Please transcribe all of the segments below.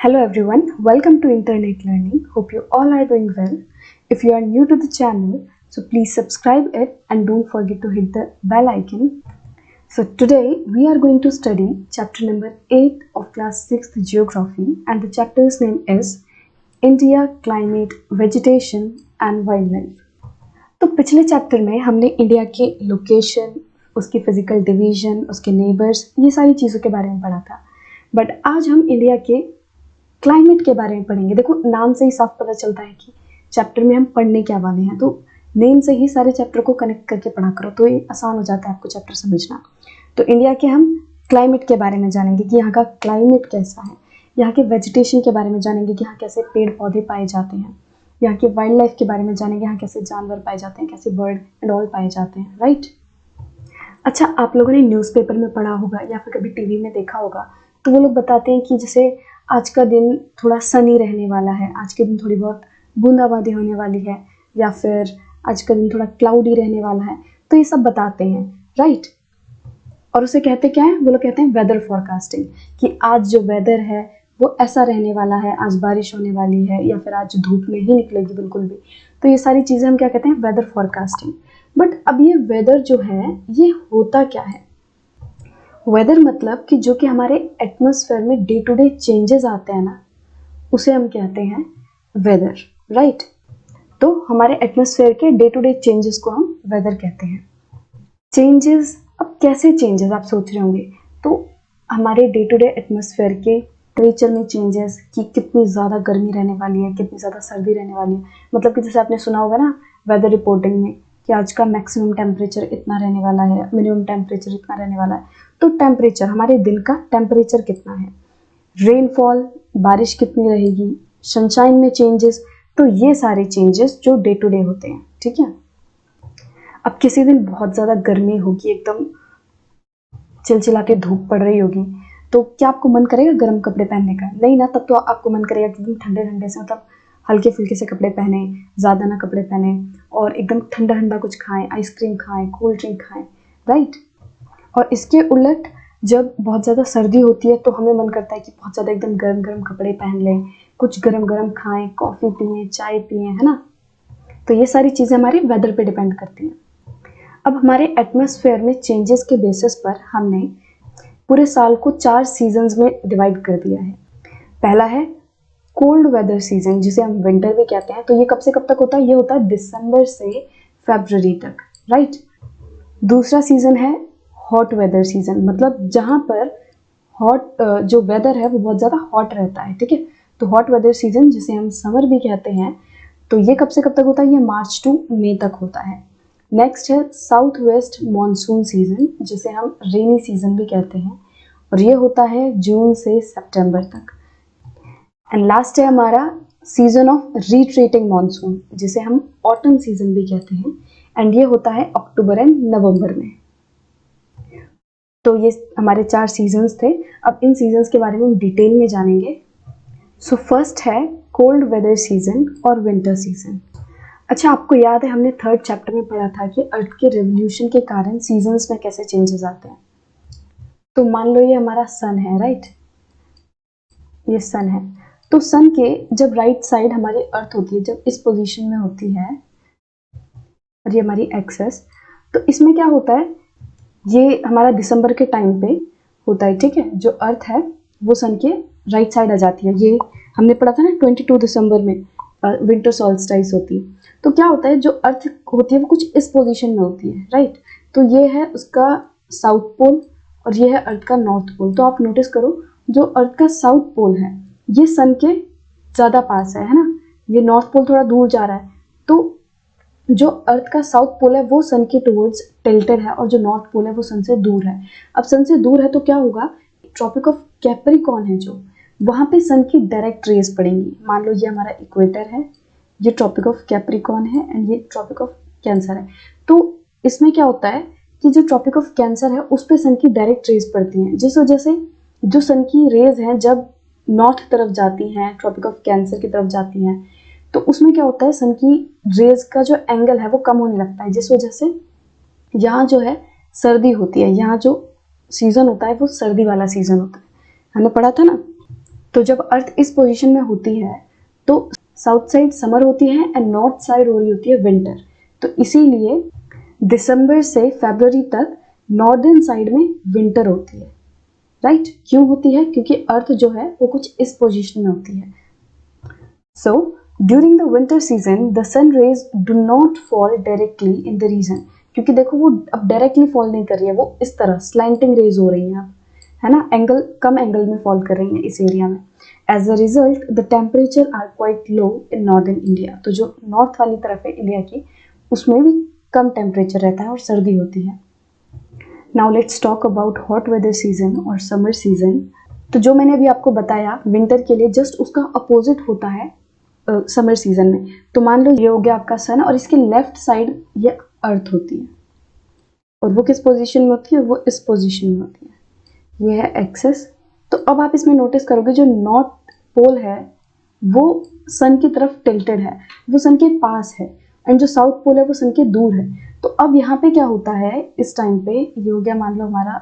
Hello everyone, welcome to Internet Learning. Hope you all are doing well. If you are new to the channel, so please subscribe it and don't forget to hit the bell icon. So today we are going to study chapter number 8 of class 6th Geography, and the chapter's name is India, Climate, Vegetation and Wildlife. तो पिछले chapter में हमने India के location, उसकी physical division, उसके neighbours, ये सारी चीज़ों के बारे में पढ़ा था. बट आज हम इंडिया के क्लाइमेट के बारे में पढ़ेंगे. देखो नाम से ही साफ पता चलता है कि चैप्टर में हम पढ़ने क्या वाले हैं, तो नेम से ही सारे चैप्टर को कनेक्ट करके पढ़ा करो तो ये आसान हो जाता है आपको चैप्टर समझना. तो इंडिया के हम क्लाइमेट के बारे में जानेंगे कि यहाँ का क्लाइमेट कैसा है, यहाँ के वेजिटेशन के बारे में जानेंगे कि यहाँ कैसे पेड़ पौधे पाए जाते हैं, यहाँ के वाइल्ड लाइफ के बारे में जानेंगे, यहाँ कैसे जानवर पाए जाते हैं, कैसे बर्ड एंड ऑल पाए जाते हैं. राइट. अच्छा, आप लोगों ने न्यूज़पेपर में पढ़ा होगा या फिर कभी टीवी में देखा होगा, तो वो लोग बताते हैं कि जैसे आज का दिन थोड़ा सनी रहने वाला है, आज के दिन थोड़ी बहुत बूंदाबांदी होने वाली है, या फिर आज का दिन थोड़ा क्लाउडी रहने वाला है. तो ये सब बताते हैं. राइट. और उसे कहते क्या है, वो लोग कहते हैं वेदर फॉरकास्टिंग, कि आज जो वेदर है वो ऐसा रहने वाला है, आज बारिश होने वाली है या फिर आज धूप नहीं निकलेगी बिल्कुल भी. तो ये सारी चीज़ें हम क्या कहते हैं, वेदर फॉरकास्टिंग. बट अब ये वेदर जो है ये होता क्या है. वेदर मतलब कि जो कि हमारे एटमॉस्फेयर में डे टू डे चेंजेस आते हैं ना, उसे हम कहते हैं वेदर. राइट. तो हमारे एटमॉस्फेयर के डे टू डे चेंजेस को हम वेदर कहते हैं. चेंजेस, अब कैसे चेंजेस आप सोच रहे होंगे, तो हमारे डे टू डे एटमॉस्फेयर के टेम्परेचर में चेंजेस, कि कितनी ज़्यादा गर्मी रहने वाली है, कितनी ज़्यादा सर्दी रहने वाली है. मतलब कि जैसे आपने सुना होगा ना वेदर रिपोर्टिंग में कि आज का मैक्सिमम टेम्परेचर इतना रहने वाला है, मिनिमम टेम्परेचर इतना रहने वाला है. तो टेम्परेचर, हमारे दिन का टेम्परेचर कितना है, रेनफॉल, बारिश कितनी रहेगी, सनशाइन में चेंजेस, तो ये सारे चेंजेस जो डे टू डे होते हैं. ठीक है. अब किसी दिन बहुत ज़्यादा गर्मी होगी, एकदम चिलचिला के धूप पड़ रही होगी, तो क्या आपको मन करेगा गर्म कपड़े पहनने का? नहीं ना. तब तो आपको मन करेगा कि एकदम ठंडे ठंडे से, मतलब हल्के फुल्के से कपड़े पहने, ज़्यादा ना कपड़े पहने, और एकदम ठंडा ठंडा कुछ खाएं, आइसक्रीम खाएं, कोल्ड ड्रिंक खाएं. राइट. और इसके उलट जब बहुत ज़्यादा सर्दी होती है तो हमें मन करता है कि बहुत ज़्यादा एकदम गर्म गर्म कपड़े पहन लें, कुछ गर्म गर्म खाएं, कॉफ़ी पिएं, चाय पिएं, है ना. तो ये सारी चीज़ें हमारे वेदर पे डिपेंड करती हैं. अब हमारे एटमॉस्फेयर में चेंजेस के बेसिस पर हमने पूरे साल को 4 सीजन्स में डिवाइड कर दिया है. पहला है कोल्ड वेदर सीजन, जिसे हम विंटर भी कहते हैं. तो ये कब से कब तक होता है, ये होता है दिसंबर से फरवरी तक. राइट. दूसरा सीजन है हॉट वेदर सीजन, मतलब जहाँ पर हॉट जो वेदर है वो बहुत ज़्यादा हॉट रहता है. ठीक है. तो हॉट वेदर सीजन, जिसे हम समर भी कहते हैं, तो ये कब से कब तक होता है, ये मार्च टू मई तक होता है. नेक्स्ट है साउथ वेस्ट मॉनसून सीजन, जिसे हम रेनी सीजन भी कहते हैं, और ये होता है जून से सितंबर तक. एंड लास्ट है हमारा सीजन ऑफ रिट्रीटिंग मॉनसून, जिसे हम ऑटम सीजन भी कहते हैं, एंड ये होता है अक्टूबर एंड नवंबर में. तो ये हमारे 4 सीजन्स थे. अब इन सीजन्स के बारे में हम डिटेल में जानेंगे. सो फर्स्ट है कोल्ड वेदर सीजन और विंटर सीजन. अच्छा, आपको याद है हमने 3rd चैप्टर में पढ़ा था कि अर्थ के रेवोल्यूशन के कारण सीजन्स में कैसे चेंजेस आते हैं. तो मान लो ये हमारा सन है. राइट. ये सन है. तो सन के जब राइट साइड हमारी अर्थ होती है, जब इस पोजीशन में होती है, और ये हमारी एक्सेस, तो इसमें क्या होता है, ये हमारा दिसंबर के टाइम पे होता है. ठीक है. जो अर्थ है वो सन के राइट साइड आ जाती है. ये हमने पढ़ा था ना 22 दिसंबर में विंटर सॉल्स्टाइस होती है. तो क्या होता है, जो अर्थ होती है वो कुछ इस पोजीशन में होती है. राइट. तो ये है उसका साउथ पोल और ये है अर्थ का नॉर्थ पोल. तो आप नोटिस करो, जो अर्थ का साउथ पोल है ये सन के ज़्यादा पास है ना. ये नॉर्थ पोल थोड़ा दूर जा रहा है. तो जो अर्थ का साउथ पोल है वो सन के टुवर्ड्स टिल्टेड है, और जो नॉर्थ पोल है वो सन से दूर है. अब सन से दूर है तो क्या होगा, ट्रॉपिक ऑफ कैप्रिकॉर्न है जो, वहाँ पे सन की डायरेक्ट रेज पड़ेंगी. मान लो ये हमारा इक्वेटर है, ये ट्रॉपिक ऑफ कैप्रिकॉर्न है, एंड ये ट्रॉपिक ऑफ कैंसर है. तो इसमें क्या होता है कि जो ट्रॉपिक ऑफ कैंसर है उस पर सन की डायरेक्ट रेज पड़ती हैं, जिस वजह से जो सन की रेज हैं जब नॉर्थ तरफ जाती हैं, ट्रॉपिक ऑफ कैंसर की तरफ जाती हैं, तो उसमें क्या होता है, सन की रेज का जो एंगल है वो कम होने लगता है, जिस वजह से यहाँ जो है सर्दी होती है. यहाँ जो सीज़न होता है वो सर्दी वाला सीज़न होता है. हमने पढ़ा था ना. तो जब अर्थ इस पोजीशन में होती है तो साउथ साइड समर होती है एंड नॉर्थ साइड हो रही होती है विंटर। तो इसीलिए दिसंबर से फरवरी तक नॉर्दर्न साइड में विंटर होती है, राइट? क्यों होती है? क्योंकि अर्थ जो है वो कुछ इस पोजीशन में होती है। So during the winter season the sun rays do not fall directly in the region, क्योंकि देखो वो अब डायरेक्टली फॉल नहीं कर रही है, वो इस तरह स्लैंटिंग रेज हो रही है अब, है ना, एंगल कम एंगल में फॉल कर रही है इस एरिया में। As a result the temperature are quite low in northern India, तो जो नॉर्थ वाली तरफ है इंडिया की उसमें भी कम टेम्परेचर रहता है और सर्दी होती है। Now let's talk about hot weather season और समर सीजन। तो जो मैंने अभी आपको बताया विंटर के लिए जस्ट उसका अपोजिट होता है समर सीजन में। तो मान लो ये हो गया आपका सन और इसके लेफ्ट साइड ये अर्थ होती है, और वो किस पोजीशन में होती है? वो इस पोजीशन में होती है। ये है एक्सिस। तो अब आप इसमें नोटिस करोगे जो नॉर्थ पोल है वो सन की तरफ टिल्टेड है, वो सन के पास है, एंड जो साउथ पोल है वो सन के दूर है। तो अब यहाँ पे क्या होता है इस टाइम पे, ये हो गया मान लो हमारा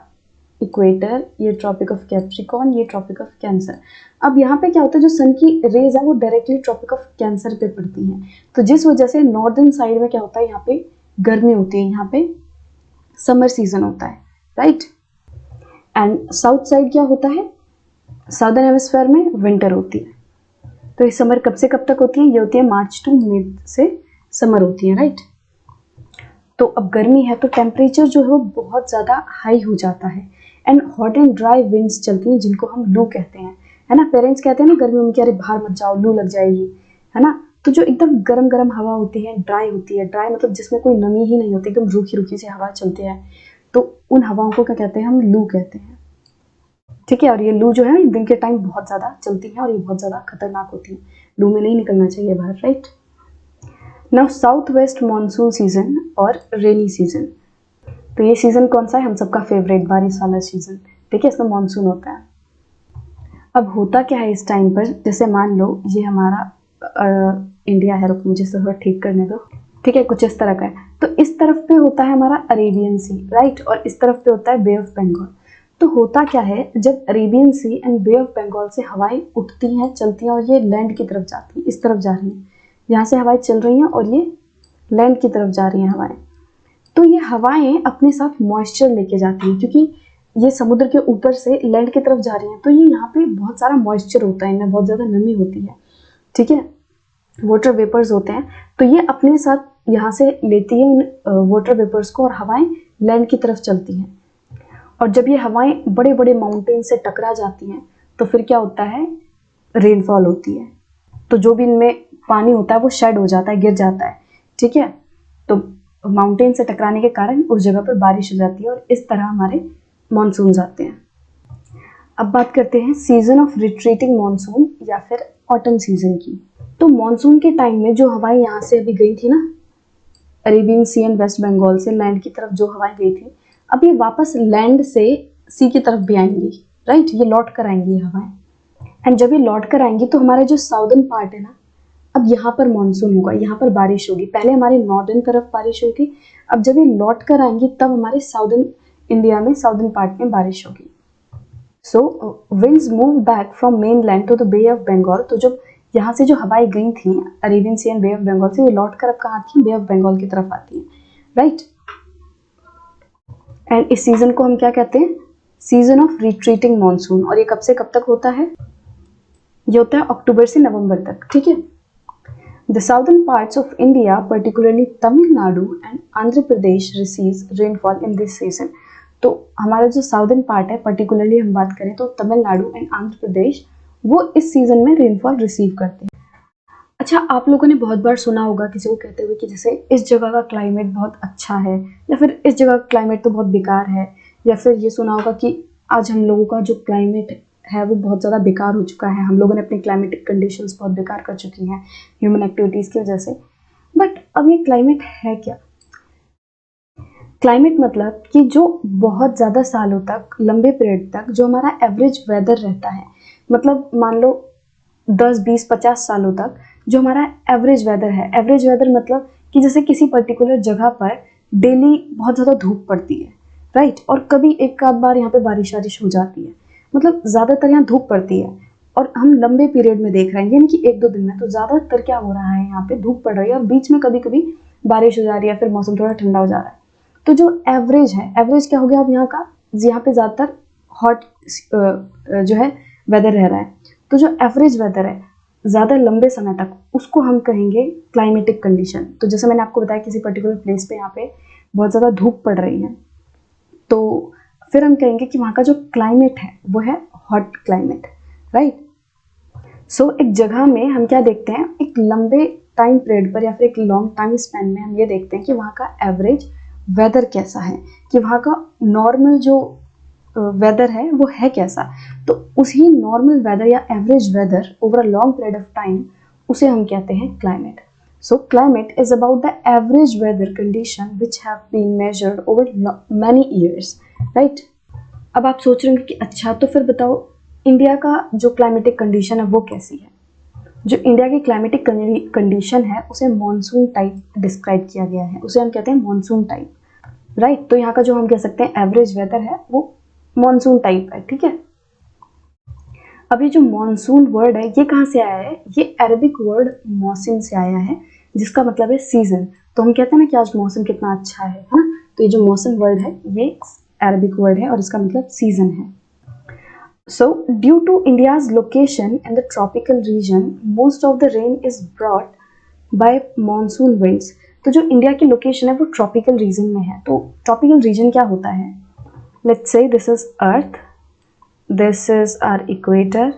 इक्वेटर, ये ट्रॉपिक ऑफ कैप्रिकॉर्न, ये ट्रॉपिक ऑफ कैंसर। अब यहाँ पे क्या होता है जो सन की रेज है वो डायरेक्टली ट्रॉपिक ऑफ कैंसर पे पड़ती हैं, तो जिस वजह से नॉर्दर्न साइड में क्या होता है यहाँ पे गर्मी होती है, यहाँ पे समर सीजन होता है, राइट? एंड साउथ साइड क्या होता है, साउदर्न हेमिस्फीयर में विंटर होती है। तो ये समर कब से कब तक होती है? ये होती है मार्च टू मई से समर होती है, राइट? तो अब गर्मी है तो टेम्परेचर जो है वो बहुत ज़्यादा हाई हो जाता है and hot and dry winds चलती हैं जिनको हम लू कहते हैं, है ना। पेरेंट्स कहते हैं ना गर्मियों में कि अरे बाहर मत जाओ लू लग जाएगी, है ना। तो जो एकदम गरम गरम हवा होती है, ड्राई होती है, ड्राई मतलब जिसमें कोई नमी ही नहीं होती, एकदम रूखी रूखी सी हवा चलती है, तो उन हवाओं को क्या कहते हैं? हम लू कहते हैं, ठीक है। और ये लू जो है दिन के टाइम बहुत ज़्यादा चलती है और ये बहुत ज़्यादा खतरनाक होती है, लू में नहीं निकलना चाहिए बाहर, right. Now south west monsoon season और रेनी सीजन। तो ये सीजन कौन सा है? हम सबका फेवरेट बारिश वाला सीजन, ठीक है, इसमें मानसून होता है। अब होता क्या है इस टाइम पर, जैसे मान लो ये हमारा इंडिया है, रुक मुझे थोड़ा ठीक करने दो, ठीक है, कुछ इस तरह का है। तो इस तरफ पे होता है हमारा अरेबियन सी, राइट, और इस तरफ पे होता है बे ऑफ बंगाल। तो होता क्या है जब Arabian Sea and Bay of Bengal से हवाएं उठती हैं, चलती हैं और ये लैंड की तरफ जाती हैं, इस तरफ जा रही हैं, यहाँ से हवाएं चल रही हैं और ये लैंड की तरफ जा रही हैं हवाएं। तो ये हवाएं अपने साथ मॉइस्चर लेके जाती हैं, क्योंकि ये समुद्र के ऊपर से लैंड की तरफ जा रही हैं, तो ये यहाँ पे बहुत सारा मॉइस्चर होता है, इनमें बहुत ज़्यादा नमी होती है, ठीक है, वाटर वेपर्स होते हैं। तो ये अपने साथ यहाँ से लेती है उन वाटर वेपर्स को और हवाएं लैंड की तरफ चलती हैं। और जब ये हवाएं बड़े बड़े माउंटेन से टकरा जाती हैं तो फिर क्या होता है? रेनफॉल होती है। तो जो भी इनमें पानी होता है वो शेड हो जाता है, गिर जाता है, ठीक है। तो माउंटेन से टकराने के कारण उस जगह पर बारिश हो जाती है और इस तरह हमारे मानसून आते हैं। अब बात करते हैं सीजन ऑफ रिट्रीटिंग मानसून या फिर ऑटम सीजन की। तो मानसून के टाइम में जो हवाएं यहाँ से अभी गई थी ना, Arabian Sea and West Bengal से लैंड की तरफ जो हवाएं गई थी, अब ये वापस लैंड से सी की तरफ भी आएंगी, राइट, ये लौट कर आएंगी हवाएं। एंड जब ये लौट कर आएंगी तो हमारा जो साउदर्न पार्ट है ना, अब यहाँ पर मानसून होगा, यहाँ पर बारिश होगी। पहले हमारे नॉर्दर्न तरफ बारिश हुई थी, अब जब ये लौट कर आएंगी तब हमारे साउदर्न इंडिया में, साउदर्न पार्ट में बारिश होगी। So winds move back from mainland to the Bay of Bengal. तो जब यहाँ से जो हवाएं गई थी Arabian Sea and Bay of Bengal से, ये लौट कर अब कहाँ आती है? बे ऑफ बंगाल की तरफ आती है, राइट। एंड इस सीजन को हम क्या कहते हैं? Season of retreating monsoon. और ये कब से कब तक होता है? ये होता है अक्टूबर से नवंबर तक, ठीक है। The southern parts of India particularly Tamil Nadu and Andhra Pradesh receives rainfall in this season. तो हमारा जो साउदर्न पार्ट है, पर्टिकुलरली हम बात करें तो तमिलनाडु एंड आंध्र प्रदेश, वो इस सीजन में रेनफॉल रिसीव करते हैं। अच्छा, आप लोगों ने बहुत बार सुना होगा किसी को कहते हुए कि जैसे इस जगह का क्लाइमेट बहुत अच्छा है, या फिर इस जगह का क्लाइमेट तो बहुत बेकार है, या फिर ये सुना होगा कि आज हम लोगों का जो क्लाइमेट है वो बहुत ज़्यादा बेकार हो चुका है, हम लोगों ने अपनी क्लाइमेटिक कंडीशंस बहुत बेकार कर चुकी हैं ह्यूमन एक्टिविटीज़ की वजह से। बट अब ये क्लाइमेट है क्या? क्लाइमेट मतलब कि जो बहुत ज़्यादा सालों तक, लंबे पीरियड तक जो हमारा एवरेज वेदर रहता है, मतलब मान लो 10, 20, 50 सालों तक जो हमारा एवरेज वेदर है। एवरेज वेदर मतलब कि जैसे किसी पर्टिकुलर जगह पर डेली बहुत ज़्यादा धूप पड़ती है, राइट, और कभी एक आध बार यहाँ पे बारिश वारिश हो जाती है, मतलब ज़्यादातर यहाँ धूप पड़ती है। और हम लंबे पीरियड में देख रहे हैं, यानी कि 1-2 दिन में, तो ज़्यादातर क्या हो रहा है, यहाँ पे धूप पड़ रही है और बीच में कभी-कभी बारिश हो जा रही है, फिर मौसम थोड़ा ठंडा हो जा रहा है। तो जो एवरेज है, एवरेज क्या हो गया अब यहाँ का, यहाँ पे ज़्यादातर हॉट जो है वेदर रह रहा है। तो जो एवरेज वेदर है ज़्यादा लंबे समय तक, उसको हम कहेंगे क्लाइमेटिक कंडीशन। तो जैसे मैंने आपको बताया किसी पर्टिकुलर प्लेस पे यहाँ पे बहुत ज़्यादा धूप पड़ रही है, तो फिर हम कहेंगे कि वहाँ का जो क्लाइमेट है वो है हॉट क्लाइमेट, राइट। सो एक जगह में हम क्या देखते हैं, एक लंबे टाइम पीरियड पर या फिर एक लॉन्ग टाइम स्पैन में हम ये देखते हैं कि वहाँ का एवरेज वेदर कैसा है, कि वहाँ का नॉर्मल जो वेदर है वो है कैसा। तो उसी नॉर्मल वेदर या average weather over a long period of time, उसे हम कहते हैं climate. So climate is about the average weather condition which have been measured over many years, right. अब आप सोच रहे होंगे कि अच्छा, तो फिर बताओ इंडिया का जो क्लाइमेटिक कंडीशन है वो कैसी है। जो इंडिया की क्लाइमेटिक कंडीशन है उसे मॉनसून टाइप डिस्क्राइब किया गया है, उसे हम कहते हैं मॉनसून टाइप, राइट। तो यहाँ का जो हम कह सकते हैं एवरेज वेदर है वो मॉनसून टाइप है, ठीक है। अब ये जो मॉनसून वर्ड है ये कहाँ से आया है, ये अरबिक वर्ड मौसम से आया है, जिसका मतलब है सीजन। तो हम कहते हैं ना कि आज मौसम कितना अच्छा है ना, तो ये जो मौसम वर्ड है ये अरबिक वर्ड है और इसका मतलब सीजन है। So, due to India's location in the tropical region, most of the rain is brought by monsoon winds. तो जो इंडिया की लोकेशन है वो ट्रॉपिकल रीजन में है। तो ट्रॉपिकल रीजन क्या होता है, let's say this is Earth, this is our equator,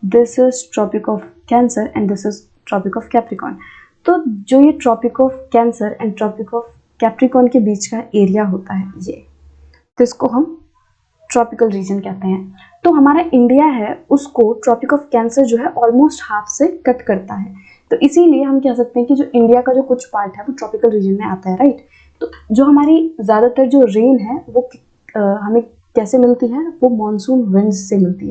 this is Tropic of Cancer and this is Tropic of Capricorn. तो जो ये Tropic of Cancer and Tropic of Capricorn के बीच का एरिया होता है ये, तो इसको हम ट्रॉपिकल रीजन कहते हैं। तो हमारा इंडिया है उसको ट्रॉपिक ऑफ कैंसर जो है ऑलमोस्ट हाफ से कट करता है, तो इसीलिए हम कह सकते हैं कि जो इंडिया का जो कुछ पार्ट है वो ट्रॉपिकल रीजन में आता है, राइट। तो जो हमारी ज़्यादातर जो रेन है वो हमें कैसे मिलती है, वो मॉनसून विंड्स से मिलती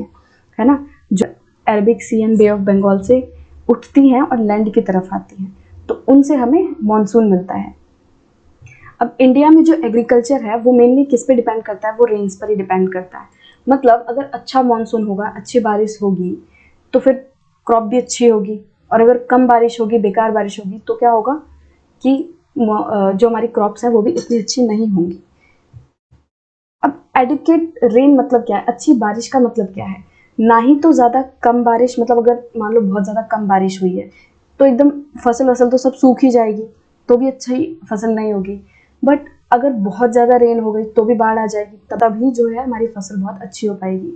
है ना, जो Arabic Sea and Bay of Bengal से उठती हैं और लैंड की तरफ आती हैं, तो उनसे हमें मॉनसून मिलता है। अब इंडिया में जो एग्रीकल्चर है वो मेनली किस पे डिपेंड करता है, वो रेन्स पर ही डिपेंड करता है। मतलब अगर अच्छा मानसून होगा, अच्छी बारिश होगी, तो फिर क्रॉप भी अच्छी होगी, और अगर कम बारिश होगी, बेकार बारिश होगी, तो क्या होगा कि जो हमारी क्रॉप्स हैं वो भी इतनी अच्छी नहीं होंगी। अब एडिक्वेट रेन मतलब क्या है, अच्छी बारिश का मतलब क्या है, ना ही तो ज़्यादा कम बारिश, मतलब अगर मान लो बहुत ज़्यादा कम बारिश हुई है तो एकदम फसल वसल तो सब सूख ही जाएगी, तो भी अच्छी फसल नहीं होगी। बट अगर बहुत ज़्यादा रेन हो गई तो भी बाढ़ आ जाएगी, तभी जो है हमारी फसल बहुत अच्छी हो पाएगी।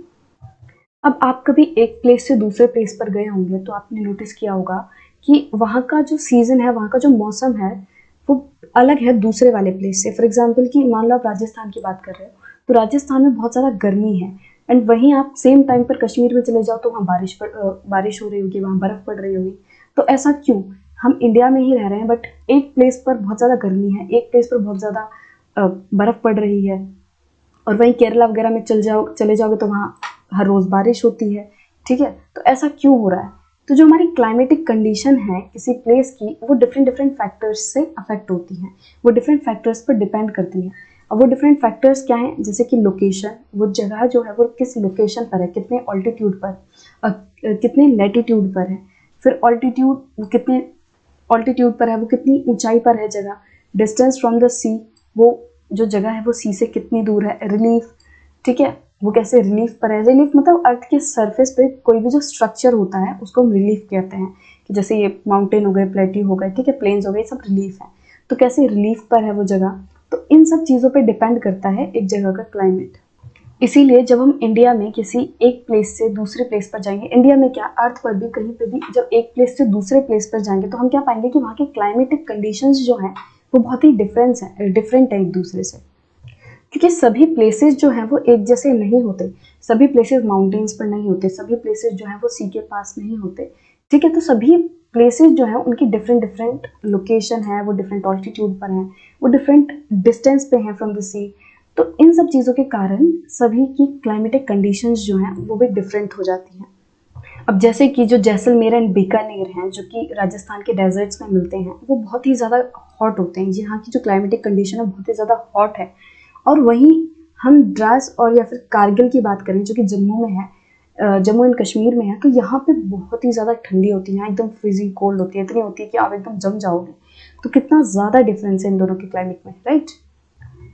अब आप कभी एक प्लेस से दूसरे प्लेस पर गए होंगे तो आपने नोटिस किया होगा कि वहाँ का जो सीज़न है, वहाँ का जो मौसम है वो अलग है दूसरे वाले प्लेस से। फॉर एग्जाम्पल कि मान लो आप राजस्थान की बात कर रहे हो, तो राजस्थान में बहुत ज़्यादा गर्मी है, एंड वहीं आप सेम टाइम पर कश्मीर में चले जाओ तो वहाँ बारिश हो रही होगी, वहाँ बर्फ़ पड़ रही होगी। तो ऐसा क्यों, हम इंडिया में ही रह रहे हैं बट एक प्लेस पर बहुत ज़्यादा गर्मी है, एक प्लेस पर बहुत ज़्यादा बर्फ़ पड़ रही है, और वहीं केरला वगैरह में चले जाओगे तो वहाँ हर रोज़ बारिश होती है, ठीक है। तो ऐसा क्यों हो रहा है, तो जो हमारी क्लाइमेटिक कंडीशन है किसी प्लेस की, वो डिफरेंट डिफरेंट फैक्टर्स से अफेक्ट होती है, वो डिफरेंट फैक्टर्स पर डिपेंड करती है। अब वो डिफरेंट फैक्टर्स क्या हैं, जैसे कि लोकेशन, वो जगह जो है वो किस लोकेशन पर है, कितने ऑल्टीट्यूड पर, कितने लैटिट्यूड पर है, फिर ऑल्टीट्यूड कितने ऑल्टीट्यूड पर है, वो कितनी ऊंचाई पर है जगह, डिस्टेंस फ्रॉम द सी, वो जो जगह है वो सी से कितनी दूर है, रिलीफ, ठीक है, वो कैसे रिलीफ पर है। रिलीफ मतलब अर्थ के सरफेस पे कोई भी जो स्ट्रक्चर होता है उसको हम रिलीफ कहते हैं, कि जैसे ये माउंटेन हो गए, प्लेट्यू हो गए, ठीक है, प्लेन्स हो गए, सब रिलीफ है। तो कैसे रिलीफ पर है वो जगह, तो इन सब चीज़ों पे डिपेंड करता है एक जगह का क्लाइमेट। इसीलिए जब हम इंडिया में किसी एक प्लेस से दूसरे प्लेस पर जाएंगे, इंडिया में क्या अर्थ पर भी कहीं पे भी जब एक प्लेस से दूसरे प्लेस पर जाएंगे, तो हम क्या पाएंगे कि वहाँ के क्लाइमेटिक कंडीशंस जो हैं वो बहुत ही डिफरेंट है एक दूसरे से, क्योंकि सभी प्लेसेस जो हैं वो एक जैसे नहीं होते, सभी प्लेसेस माउंटेन्स पर नहीं होते, सभी प्लेसेस जो हैं वो सी के पास नहीं होते, ठीक है। तो सभी प्लेसेस जो हैं उनकी डिफरेंट लोकेशन है, वो डिफरेंट ऑल्टीट्यूड पर हैं, वो डिफरेंट डिस्टेंस पे हैं फ्रॉम द सी। तो इन सब चीज़ों के कारण सभी की क्लाइमेटिक कंडीशंस जो हैं वो भी डिफरेंट हो जाती हैं। अब जैसे कि जो जैसलमेर एंड बीकानेर हैं, जो कि राजस्थान के डेजर्ट्स में मिलते हैं, वो बहुत ही ज़्यादा हॉट होते हैं, यहाँ की जो क्लाइमेटिक कंडीशन है बहुत ही ज़्यादा हॉट है। और वहीं हम द्रास और या फिर कारगिल की बात करें जो कि जम्मू में है, जम्मू एंड कश्मीर में है, तो यहाँ पे बहुत ही ज़्यादा ठंडी होती है, यहाँ एकदम फ्रीजिंग कोल्ड होती है, इतनी होती है कि आप एकदम जम जाओगे। तो कितना ज़्यादा डिफरेंस है इन दोनों के क्लाइमेट में, राइट।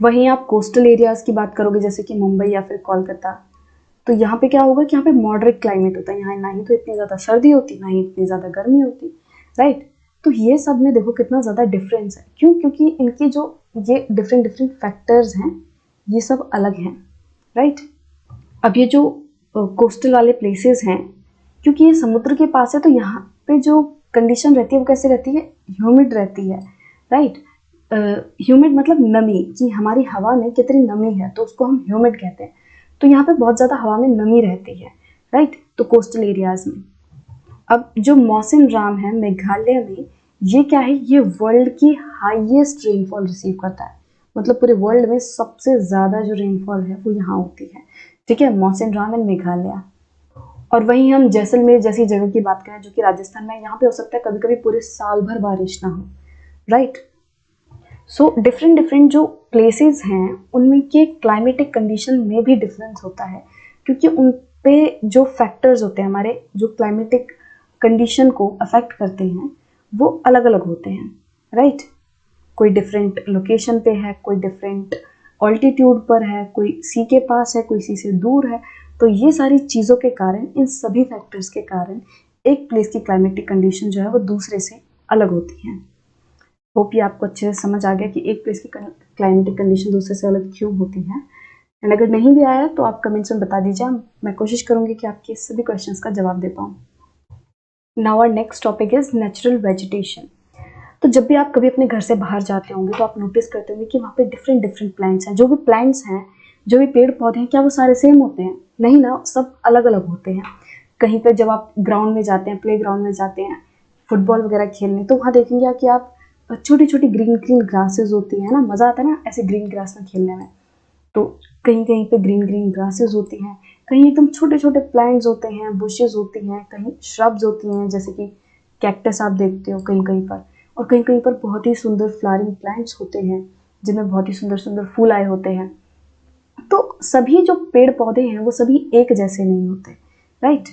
वहीं आप कोस्टल एरियाज़ की बात करोगे जैसे कि मुंबई या फिर कोलकाता, तो यहाँ पे क्या होगा कि यहाँ पे मॉडरेट क्लाइमेट होता है, यहाँ ना ही तो इतनी ज़्यादा सर्दी होती, ना ही इतनी ज़्यादा गर्मी होती, राइट। तो ये सब में देखो कितना ज़्यादा डिफरेंस है, क्यों? क्योंकि इनके जो ये डिफरेंट डिफरेंट फैक्टर्स हैं ये सब अलग हैं, राइट। अब ये जो कोस्टल वाले प्लेसेस हैं, क्योंकि ये समुद्र के पास है, तो यहाँ पे जो कंडीशन रहती है वो कैसे रहती है? ह्यूमिड रहती है, राइट। ह्यूमिड मतलब नमी, कि हमारी हवा में कितनी नमी है, तो उसको हम ह्यूमिड कहते हैं। तो यहाँ पे बहुत ज़्यादा हवा में नमी रहती है, राइट, तो कोस्टल एरियाज़ में। अब जो मौसिनराम है मेघालय में, ये क्या है? ये वर्ल्ड की हाईएस्ट रेनफॉल रिसीव करता है, मतलब पूरे वर्ल्ड में सबसे ज़्यादा जो रेनफॉल है वो यहाँ होती है, ठीक है, मौसिनराम एंड मेघालय। और वहीं हम जैसलमेर जैसी जगह की बात करें जो कि राजस्थान में, यहाँ पे हो सकता है कभी कभी पूरे साल भर बारिश ना हो, राइट। सो डिफरेंट डिफरेंट जो प्लेसेस हैं उनमें के क्लाइमेटिक कंडीशन में भी डिफरेंस होता है, क्योंकि उन पे जो फैक्टर्स होते हैं हमारे जो क्लाइमेटिक कंडीशन को अफेक्ट करते हैं वो अलग अलग होते हैं, राइट। कोई डिफरेंट लोकेशन पे है, कोई डिफरेंट ऑल्टीट्यूड पर है, कोई सी के पास है, कोई सी से दूर है। तो ये सारी चीज़ों के कारण, इन सभी फैक्टर्स के कारण एक प्लेस की क्लाइमेटिक कंडीशन जो है वो दूसरे से अलग होती है। होप ये आपको अच्छे से समझ आ गया कि एक प्लेस की क्लाइमेटिक कंडीशन दूसरे से अलग क्यों होती है। एंड अगर नहीं भी आया तो आप कमेंट्स में बता दीजिए, मैं कोशिश करूंगी कि आपके सभी क्वेश्चंस का जवाब दे पाऊँ। Now our next topic is natural vegetation. तो जब भी आप कभी अपने घर से बाहर जाते होंगे तो आप नोटिस करते होंगे कि वहाँ पे डिफरेंट डिफरेंट प्लांट्स हैं। जो भी प्लांट्स हैं, जो भी पेड़ पौधे हैं, क्या वो सारे सेम होते हैं? नहीं ना, सब अलग अलग होते हैं। कहीं पे जब आप ग्राउंड में जाते हैं, प्ले ग्राउंड में जाते हैं फुटबॉल वगैरह खेलने, तो वहाँ देखेंगे कि आप छोटी छोटी ग्रीन ग्रीन ग्रासेस होती है ना, मज़ा आता है ना ऐसे ग्रीन ग्रास में खेलने में। तो कहीं कहीं पे ग्रीन ग्रीन ग्रासेस होती हैं, कहीं एकदम छोटे छोटे प्लांट्स होते हैं, बुशेस होती हैं, कहीं श्रब्स होती हैं जैसे कि कैक्टस आप देखते हो कहीं कहीं पर, और कहीं कहीं पर बहुत ही सुंदर फ्लावरिंग प्लांट्स होते हैं जिनमें बहुत ही सुंदर सुंदर फूल आए होते हैं। तो सभी जो पेड़ पौधे हैं वो सभी एक जैसे नहीं होते, राइट।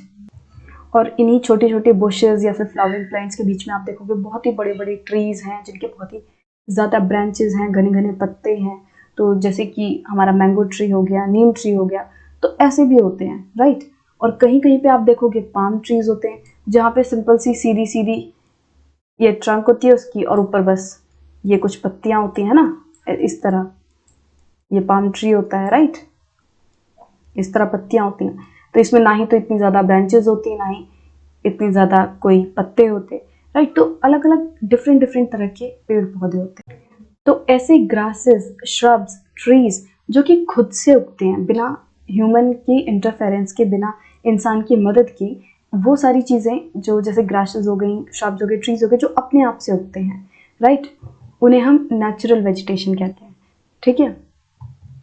और इन्हीं छोटे छोटे बुशेस या फिर फ्लावरिंग प्लांट्स के बीच में आप देखोगे बहुत ही बड़े बड़े ट्रीज हैं जिनके बहुत ही ज़्यादा ब्रांचेस हैं, घने घने पत्ते हैं। तो जैसे कि हमारा मैंगो ट्री हो गया, नीम ट्री हो गया, तो ऐसे भी होते हैं, राइट। और कहीं कहीं पे आप देखोगे पाम ट्रीज होते हैं जहाँ पे सिंपल सी सीधी सीधी ये ट्रंक होती है उसकी, और ऊपर बस ये कुछ पत्तियां होती हैं ना, इस तरह ये पाम ट्री होता है, राइट। इस तरह पत्तियां होती हैं, तो इसमें ना ही तो इतनी ज़्यादा ब्रांचेस होती, ना ही इतनी ज़्यादा कोई पत्ते होते, राइट। तो अलग अलग डिफरेंट डिफरेंट तरह के पेड़ पौधे होते हैं। तो ऐसे ग्रासेस, श्रब्स, ट्रीज जो कि खुद से उगते हैं बिना ह्यूमन की इंटरफेरेंस के, बिना इंसान की मदद की, वो सारी चीज़ें जो जैसे ग्रासेस हो गई, श्रब्स हो गए, ट्रीज हो गए, जो अपने आप से उगते हैं, राइट, उन्हें हम नेचुरल वेजिटेशन कहते हैं, ठीक है।